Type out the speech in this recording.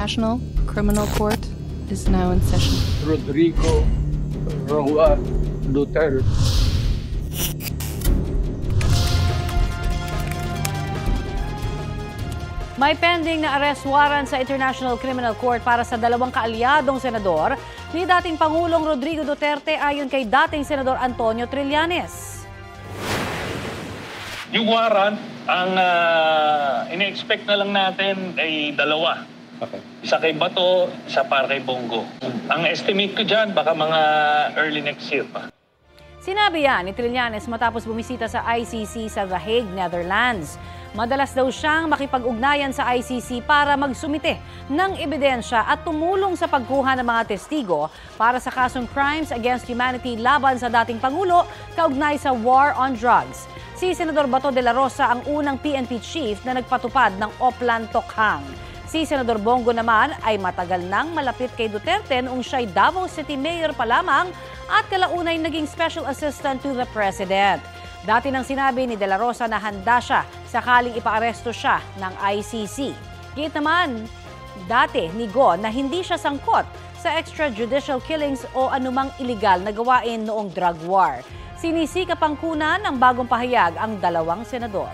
International Criminal Court is now in session. Rodrigo Roa Duterte. May pending na arrest warrant sa International Criminal Court para sa dalawang kaalyadong senador ni dating Pangulong Rodrigo Duterte ayon kay dating Senador Antonio Trillanes. Yung warrant, ang ine-expect na lang natin ay dalawa. Okay. Isa kay Bato, isa para kay Bongo. Ang estimate ko dyan, baka mga early next year pa. Sinabi yan ni Trillanes matapos bumisita sa ICC sa The Hague, Netherlands. Madalas daw siyang makipag-ugnayan sa ICC para magsumite ng ebidensya at tumulong sa pagkuha ng mga testigo para sa kasong Crimes Against Humanity laban sa dating Pangulo kaugnay sa War on Drugs. Si Senador Bato de la Rosa ang unang PNP chief na nagpatupad ng Oplan Tokhang. Si Senador Bongo naman ay matagal nang malapit kay Duterte noong siya'y Davao City Mayor pa lamang at kalaunay naging Special Assistant to the President. Dati nang sinabi ni De La Rosa na handa siya sakaling ipaaresto siya ng ICC. Gate naman, dati ni Go na hindi siya sangkot sa extrajudicial killings o anumang iligal na gawain noong drug war. Sinisika pangkunan ng bagong pahayag ang dalawang senador.